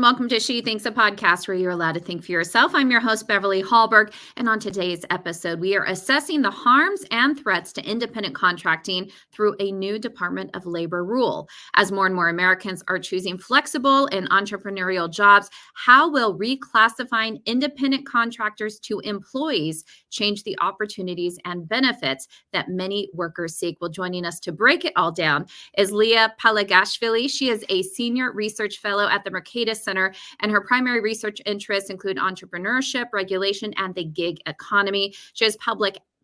welcome to She Thinks, a podcast where you're allowed to think for yourself. I'm your host, Beverly Hallberg, and on today's episode, we are assessing the harms and threats to independent contracting through a new Department of Labor rule. As more and more Americans are choosing flexible and entrepreneurial jobs, how will reclassifying independent contractors to employees change the opportunities and benefits that many workers seek? Well, joining us to break it all down is Liya Palagashvili. She is a senior research fellow at the Mercatus Center, and her primary research interests include entrepreneurship, regulation, and the gig economy. She has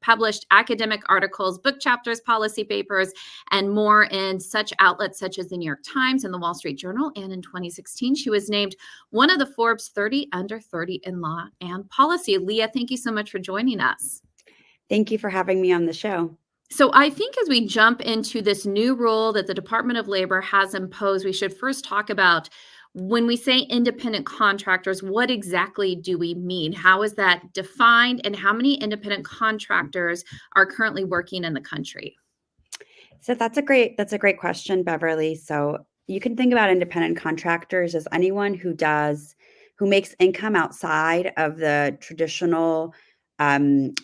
published academic articles, book chapters, policy papers, and more in such outlets such as the New York Times and the Wall Street Journal. And in 2016, she was named one of the Forbes 30 Under 30 in Law and Policy. Liya, thank you so much for joining us. Thank you for having me on the show. So I think as we jump into this new rule that the Department of Labor has imposed, we should first talk about, when we say independent contractors, what exactly do we mean? How is that defined, and how many independent contractors are currently working in the country? So that's a great question, Beverly. So you can think about independent contractors as anyone who makes income outside of the traditional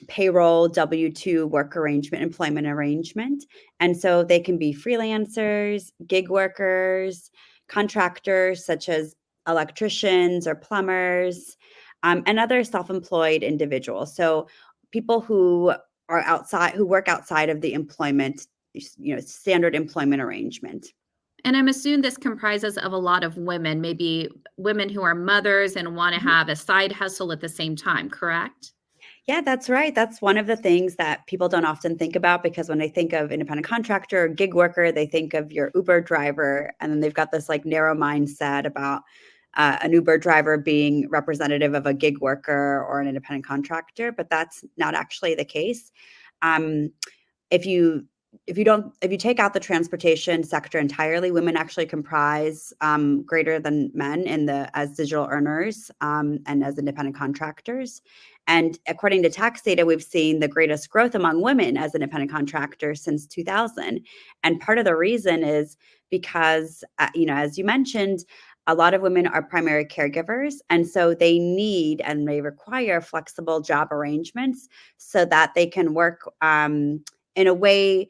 payroll W-2 work arrangement, employment arrangement. And so they can be freelancers, gig workers, contractors such as electricians or plumbers, and other self-employed individuals. So people who work outside of the standard employment arrangement. And I'm assuming this comprises of a lot of women, maybe women who are mothers and want to have a side hustle at the same time, correct? Yeah, that's right. That's one of the things that people don't often think about, because when they think of independent contractor or gig worker, they think of your Uber driver, and then they've got this like narrow mindset about an Uber driver being representative of a gig worker or an independent contractor, but that's not actually the case. If you take out the transportation sector entirely, women actually comprise greater than men as digital earners and as independent contractors. And according to tax data, we've seen the greatest growth among women as independent contractors since 2000. And part of the reason is because, as you mentioned, a lot of women are primary caregivers, and so they need and they require flexible job arrangements so that they can work in a way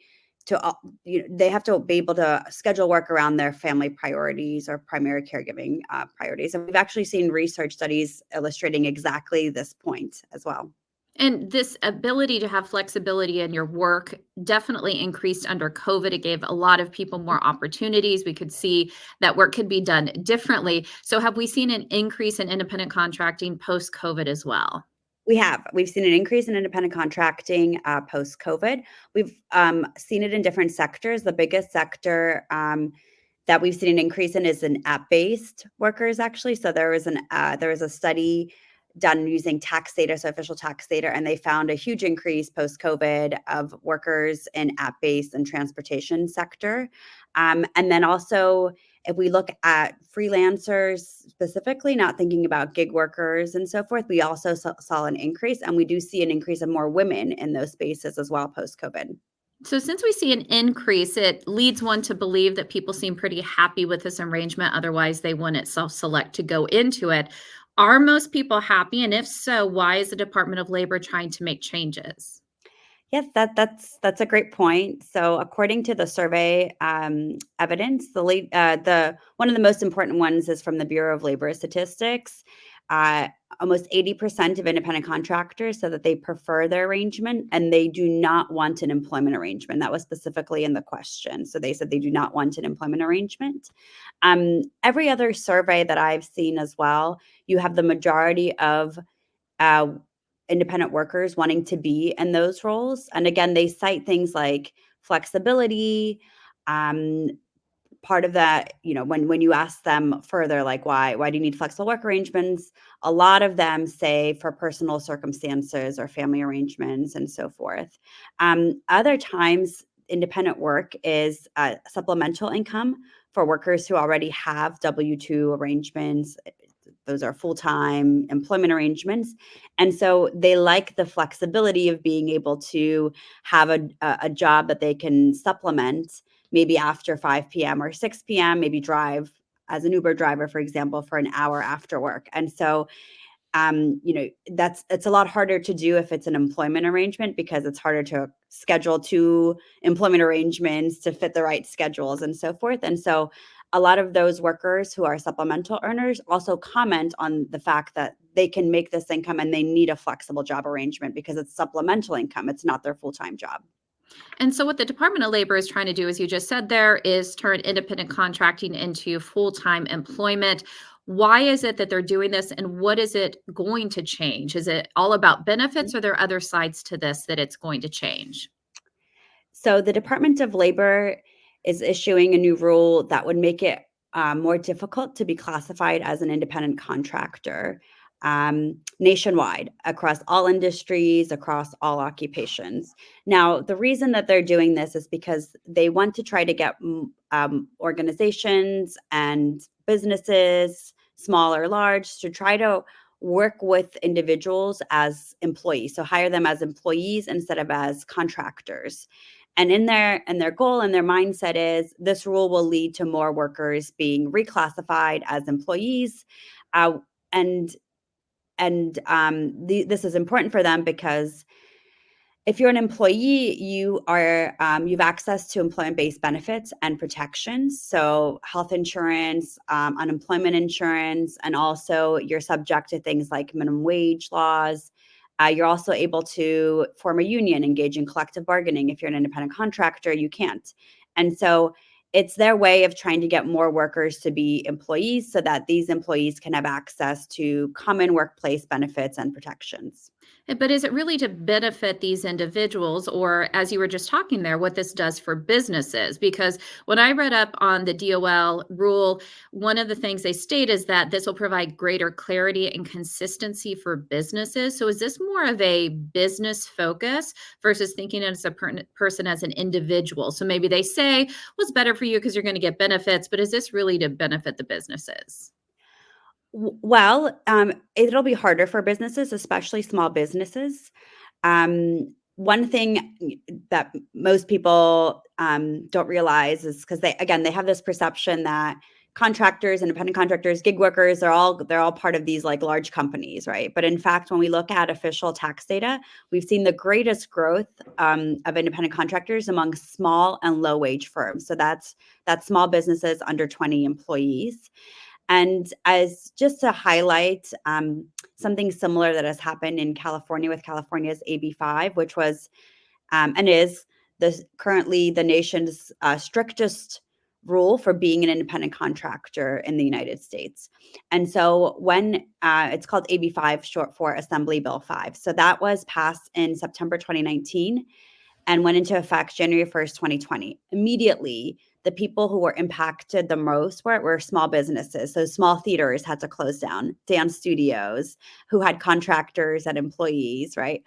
they have to be able to schedule work around their family priorities or primary caregiving priorities. And we've actually seen research studies illustrating exactly this point as well. And this ability to have flexibility in your work definitely increased under COVID. It gave a lot of people more opportunities. We could see that work could be done differently. So have we seen an increase in independent contracting post-COVID as well? We've seen an increase in independent contracting post-COVID. We've seen it in different sectors. The biggest sector that we've seen an increase in is in app-based workers, actually. So there was a study done using tax data, so official tax data, and they found a huge increase post-COVID of workers in app-based and transportation sector. And then also, if we look at freelancers specifically, not thinking about gig workers and so forth, we also saw an increase, and we do see an increase of more women in those spaces as well post-COVID. So since we see an increase, it leads one to believe that people seem pretty happy with this arrangement. Otherwise, they wouldn't self-select to go into it. Are most people happy? And if so, why is the Department of Labor trying to make changes? Yes, that's a great point. So, according to the survey evidence, the one of the most important ones is from the Bureau of Labor Statistics. Almost 80% of independent contractors said that they prefer their arrangement and they do not want an employment arrangement. That was specifically in the question. So they said they do not want an employment arrangement. Every other survey that I've seen as well, you have the majority of independent workers wanting to be in those roles. And again, they cite things like flexibility. Part of that, when you ask them further, like why do you need flexible work arrangements? A lot of them say for personal circumstances or family arrangements and so forth. Other times, independent work is supplemental income for workers who already have W-2 arrangements. Those are full-time employment arrangements. And so they like the flexibility of being able to have a job that they can supplement maybe after 5 p.m. or 6 p.m., maybe drive as an Uber driver, for example, for an hour after work. And so it's a lot harder to do if it's an employment arrangement, because it's harder to schedule two employment arrangements to fit the right schedules and so forth. And so a lot of those workers who are supplemental earners also comment on the fact that they can make this income and they need a flexible job arrangement because it's supplemental income. It's not their full-time job. And so, what the Department of Labor is trying to do, as you just said there, is turn independent contracting into full-time employment. Why is it that they're doing this, and what is it going to change? Is it all about benefits, or are there other sides to this that it's going to change? So the Department of Labor is issuing a new rule that would make it more difficult to be classified as an independent contractor nationwide, across all industries, across all occupations. Now, the reason that they're doing this is because they want to try to get organizations and businesses, small or large, to try to work with individuals as employees. So hire them as employees instead of as contractors. And in their goal and their mindset is this rule will lead to more workers being reclassified as employees. Uh, and this is important for them because if you're an employee, you've access to employment-based benefits and protections, so health insurance, unemployment insurance, and also you're subject to things like minimum wage laws. You're also able to form a union, engage in collective bargaining. If you're an independent contractor, you can't. And so it's their way of trying to get more workers to be employees so that these employees can have access to common workplace benefits and protections. But is it really to benefit these individuals, or as you were just talking there, what this does for businesses? Because when I read up on the DOL rule, one of the things they state is that this will provide greater clarity and consistency for businesses. So is this more of a business focus versus thinking as a person as an individual? So maybe they say, well, it's better for you because you're going to get benefits, but is this really to benefit the businesses? Well, it'll be harder for businesses, especially small businesses. One thing that most people don't realize is because they have this perception that contractors, independent contractors, gig workers, they're all part of these like large companies, right? But in fact, when we look at official tax data, we've seen the greatest growth of independent contractors among small and low wage firms. So that's small businesses under 20 employees. And as just to highlight something similar that has happened in California with California's AB5, which was and is currently the nation's strictest rule for being an independent contractor in the United States. And so when it's called AB5, short for Assembly Bill 5. So that was passed in September 2019 and went into effect January 1st, 2020. Immediately, the people who were impacted the most were small businesses. So small theaters had to close down, dance studios who had contractors and employees, right?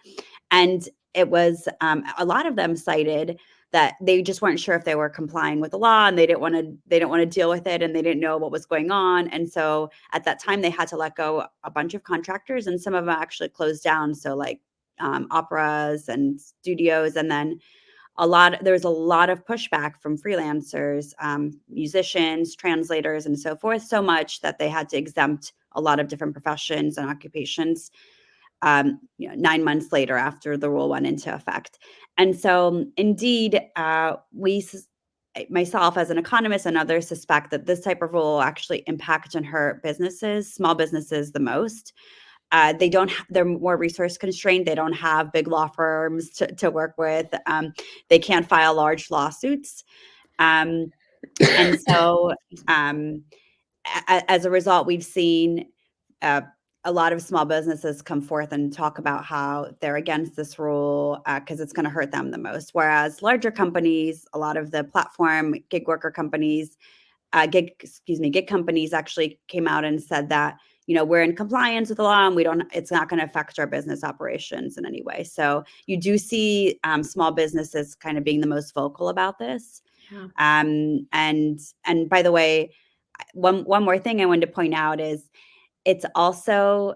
And it was a lot of them cited that they just weren't sure if they were complying with the law, and they didn't want to deal with it, and they didn't know what was going on. And so at that time, they had to let go a bunch of contractors, and some of them actually closed down. So like operas and studios, and then there was a lot of pushback from freelancers, musicians, translators, and so forth, so much that they had to exempt a lot of different professions and occupations 9 months later after the rule went into effect. And so indeed, myself as an economist and others suspect that this type of rule will actually impact and hurt businesses, small businesses the most. They're more resource constrained. They don't have big law firms to work with. They can't file large lawsuits. And so as a result, we've seen a lot of small businesses come forth and talk about how they're against this rule because it's going to hurt them the most. Whereas larger companies, a lot of the platform gig worker companies, gig companies actually came out and said that, we're in compliance with the law and it's not going to affect our business operations in any way. So you do see small businesses kind of being the most vocal about this. Yeah. And by the way, one more thing I wanted to point out is it's also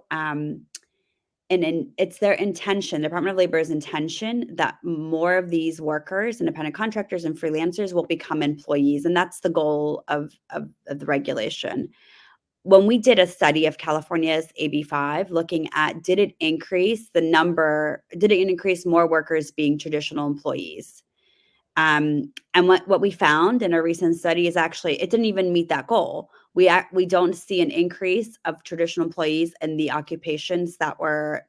it's their intention, the Department of Labor's intention, that more of these workers, independent contractors and freelancers, will become employees, and that's the goal of the regulation. When we did a study of California's AB5, looking at did it increase more workers being traditional employees? And what we found in a recent study is actually it didn't even meet that goal. We don't see an increase of traditional employees in the occupations that were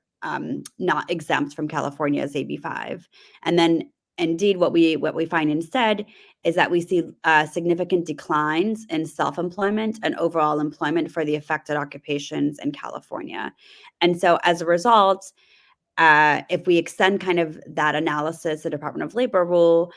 not exempt from California's AB5. And then, indeed, what we find instead is that we see significant declines in self-employment and overall employment for the affected occupations in California. And so, as a result, if we extend kind of that analysis, the Department of Labor rule,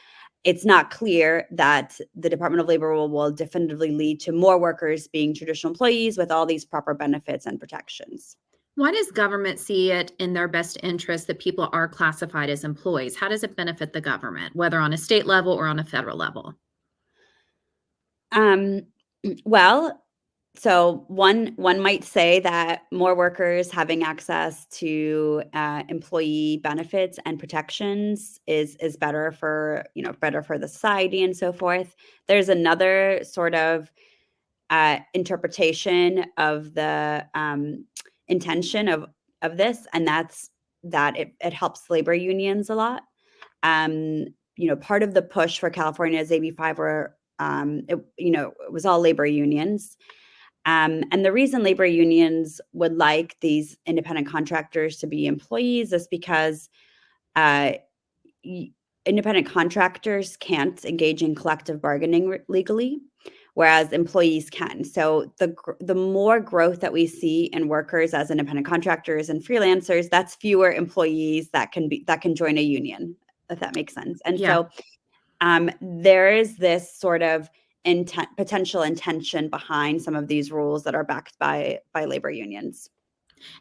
it's not clear that the Department of Labor rule will definitively lead to more workers being traditional employees with all these proper benefits and protections. Why does government see it in their best interest that people are classified as employees? How does it benefit the government, whether on a state level or on a federal level? Um, well, so one might say that more workers having access to employee benefits and protections is better for better for the society and so forth. There's another sort of interpretation of the intention of this, and that's that it helps labor unions a lot. Um, Part of the push for California's AB5 were it was all labor unions. And the reason labor unions would like these independent contractors to be employees is because uh, independent contractors can't engage in collective bargaining legally, whereas employees can. So the more growth that we see in workers as independent contractors and freelancers, that's fewer employees that can join a union, if that makes sense. And Yeah. so there is this sort of potential intention behind some of these rules that are backed by labor unions.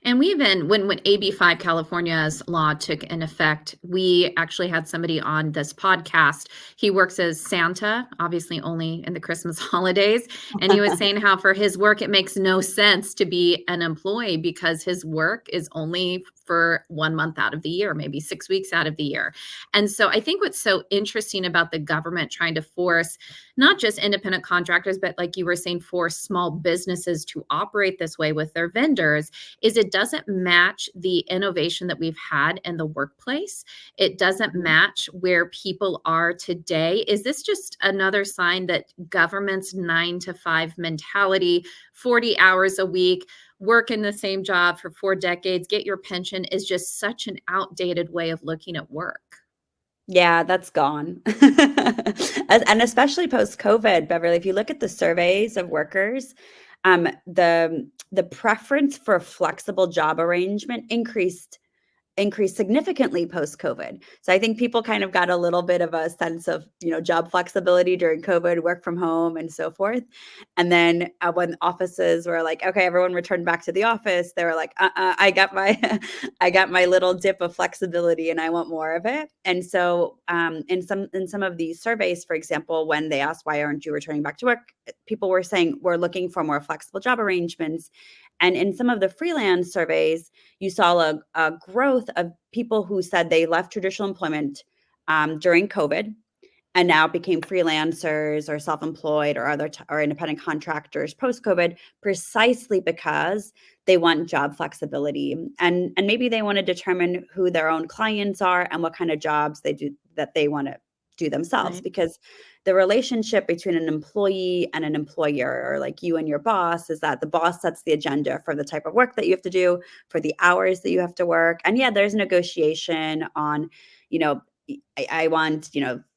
And we even, when AB5 California's law took in effect, we actually had somebody on this podcast. He works as Santa, obviously only in the Christmas holidays. And he was saying how for his work, it makes no sense to be an employee because his work is only for 1 month out of the year, maybe 6 weeks out of the year. And so I think what's so interesting about the government trying to force not just independent contractors, but like you were saying, force small businesses to operate this way with their vendors is it doesn't match the innovation that we've had in the workplace. It doesn't match where people are today. Is this just another sign that government's 9 to 5 mentality, 40 hours a week, work in the same job for 4 decades, get your pension is just such an outdated way of looking at work? Yeah, that's gone. And especially post-COVID, Beverly, if you look at the surveys of workers, the preference for flexible job arrangement increased significantly post-COVID. So I think people kind of got a little bit of a sense of, job flexibility during COVID, work from home and so forth. And then when offices were like, okay, everyone returned back to the office, they were like, I got my, I got my little dip of flexibility and I want more of it. And so in some of these surveys, for example, when they asked, why aren't you returning back to work? People were saying, we're looking for more flexible job arrangements. And in some of the freelance surveys, you saw a growth of people who said they left traditional employment during COVID and now became freelancers or self-employed or or independent contractors post-COVID, precisely because they want job flexibility and maybe they want to determine who their own clients are and what kind of jobs they do that they want to do themselves. Right. Because the relationship between an employee and an employer, or like you and your boss, is that the boss sets the agenda for the type of work that you have to do, for the hours that you have to work. And yeah, there's negotiation on, you know, I want,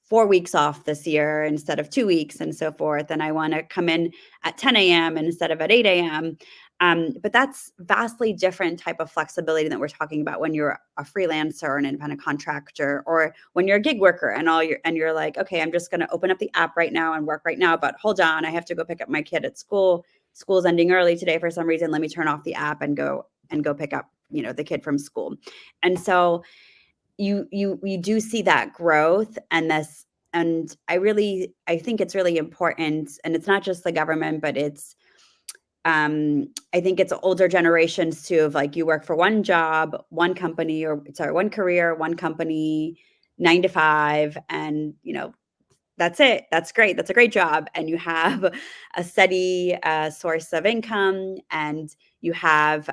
4 weeks off this year instead of 2 weeks and so forth. And I want to come in at 10 a.m. instead of at 8 a.m. But that's vastly different type of flexibility that we're talking about when you're a freelancer or an independent contractor, or when you're a gig worker and you're like, okay, I'm just going to open up the app right now and work right now. But hold on, I have to go pick up my kid at school. School's ending early today for some reason. Let me turn off the app and go pick up, the kid from school. And so you do see that growth and I think it's really important, and it's not just the government, but it's I think it's older generations too, of like you work for one job, one company, or sorry, one career, one company, 9 to 5, and that's it. That's great. That's a great job, and you have a steady source of income, and you have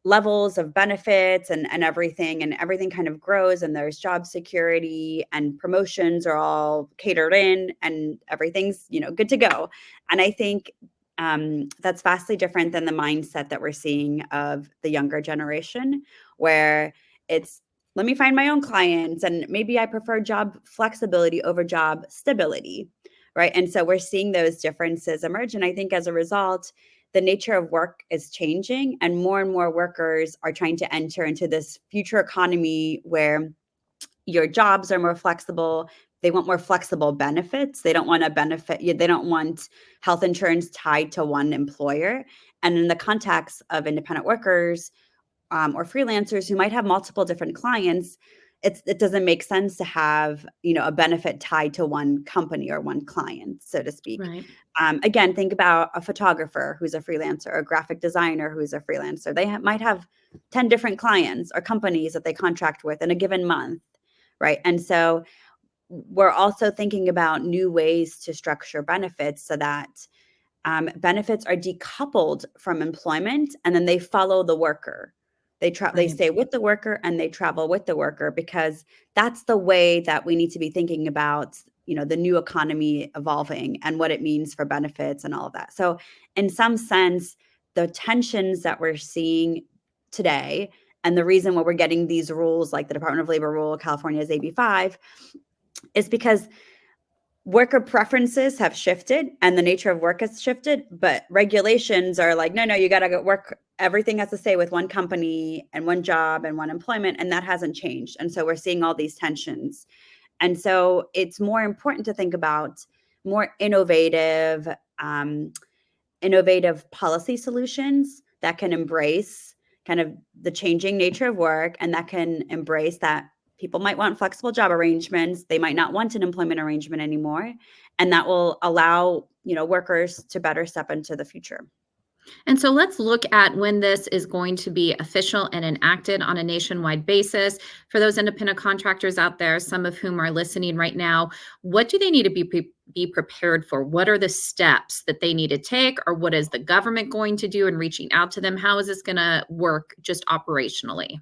levels of benefits and everything kind of grows, and there's job security, and promotions are all catered in, and everything's good to go. And I think that's vastly different than the mindset that we're seeing of the younger generation, where it's, let me find my own clients, and maybe I prefer job flexibility over job stability, right? And so we're seeing those differences emerge, and I think as a result, the nature of work is changing, and more workers are trying to enter into this future economy where your jobs are more flexible. They want more flexible benefits. They don't want they don't want health insurance tied to one employer. And in the context of independent workers or freelancers who might have multiple different clients, it doesn't make sense to have a benefit tied to one company or one client, so to speak. Right. Again, think about a photographer who's a freelancer, a graphic designer who's a freelancer. They might have 10 different clients or companies that they contract with in a given month, right? And so we're also thinking about new ways to structure benefits so that benefits are decoupled from employment, and then they follow the worker. They stay with the worker, and they travel with the worker, because that's the way that we need to be thinking about the new economy evolving and what it means for benefits and all of that. So in some sense, the tensions that we're seeing today, and the reason why we're getting these rules like the Department of Labor rule, California's AB5, is because worker preferences have shifted and the nature of work has shifted, but regulations are like, no, you got to go work. Everything has to stay with one company and one job and one employment, and that hasn't changed. And so we're seeing all these tensions. And so it's more important to think about more innovative policy solutions that can embrace kind of the changing nature of work, and that can embrace that people might want flexible job arrangements. They might not want an employment arrangement anymore. And that will allow, workers to better step into the future. And so let's look at when this is going to be official and enacted on a nationwide basis. For those independent contractors out there, some of whom are listening right now, what do they need to be prepared for? What are the steps that they need to take, or what is the government going to do in reaching out to them? How is this going to work just operationally?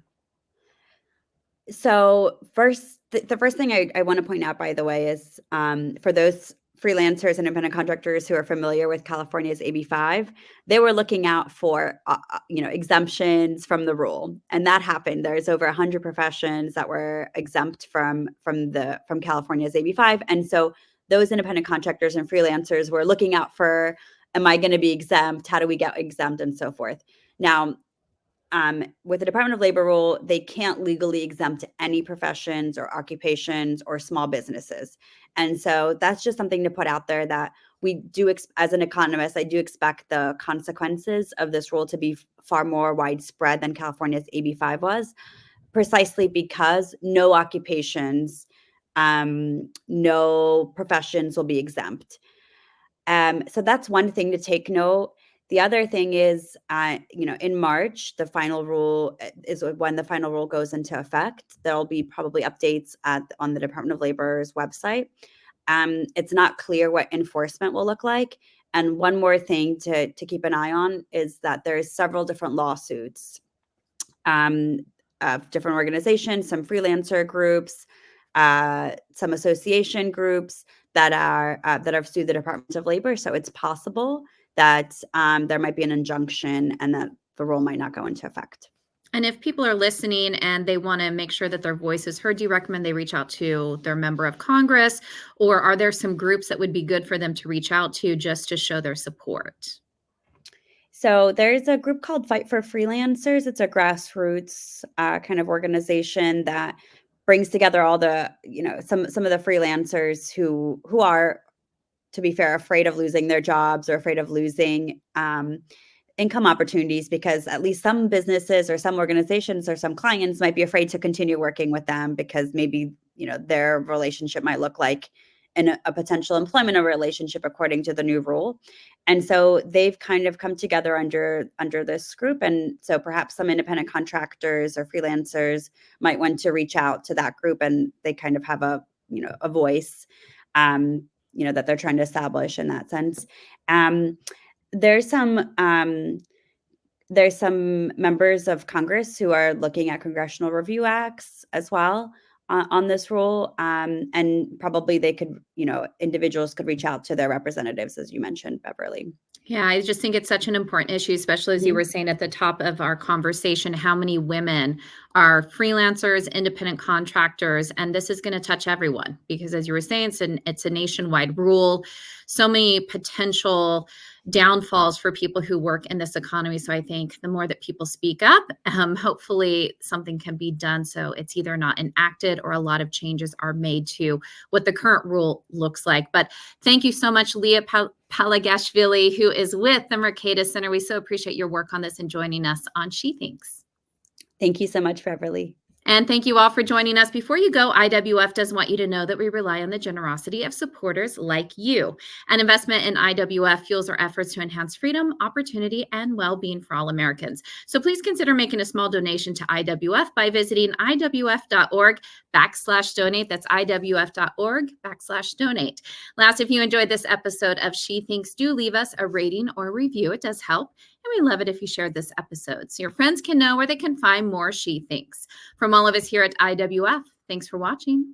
So first, the first thing I want to point out, by the way, is for those freelancers and independent contractors who are familiar with California's AB5, they were looking out for exemptions from the rule, and that happened. There's over 100 professions that were exempt from California's AB5, and so those independent contractors and freelancers were looking out for, am I going to be exempt? How do we get exempt, and so forth. Now, with the Department of Labor rule, they can't legally exempt any professions or occupations or small businesses. And so that's just something to put out there, that we do, as an economist, I do expect the consequences of this rule to be far more widespread than California's AB5 was, precisely because no occupations, no professions will be exempt. So that's one thing to take note. The other thing is, in March, the final rule is when the final rule goes into effect. There'll be probably updates on the Department of Labor's website. It's not clear what enforcement will look like. And one more thing to keep an eye on is that there's several different lawsuits of different organizations, some freelancer groups, some association groups that have sued the Department of Labor. So it's possible that there might be an injunction and that the rule might not go into effect. And if people are listening and they want to make sure that their voice is heard, do you recommend they reach out to their member of Congress, or are there some groups that would be good for them to reach out to just to show their support? So there's a group called Fight for Freelancers. It's a grassroots kind of organization that brings together all the, some of the freelancers who are, to be fair, afraid of losing their jobs or afraid of losing income opportunities, because at least some businesses or some organizations or some clients might be afraid to continue working with them because maybe, their relationship might look like in a potential employment relationship according to the new rule. And so they've kind of come together under this group. And so perhaps some independent contractors or freelancers might want to reach out to that group, and they kind of have a voice, that they're trying to establish in that sense. There's some members of Congress who are looking at congressional review acts as well on this rule. And probably they could, individuals could reach out to their representatives, as you mentioned, Beverly. Yeah, I just think it's such an important issue, especially as you were saying at the top of our conversation, how many women are freelancers, independent contractors, and this is going to touch everyone because, as you were saying, it's a nationwide rule. So many potential downfalls for people who work in this economy. So I think the more that people speak up, hopefully something can be done so it's either not enacted or a lot of changes are made to what the current rule looks like. But thank you so much, Liya Palagashvili, who is with the Mercatus Center. We so appreciate your work on this and joining us on She Thinks. Thank you so much, Beverly. And thank you all for joining us. Before you go, IWF does want you to know that we rely on the generosity of supporters like you. An investment in IWF fuels our efforts to enhance freedom, opportunity, and well-being for all Americans. So please consider making a small donation to IWF by visiting iwf.org/donate. That's iwf.org/donate. Last, if you enjoyed this episode of She Thinks, do leave us a rating or review. It does help. And we love it if you shared this episode so your friends can know where they can find more She Thinks. From all of us here at IWF, thanks for watching.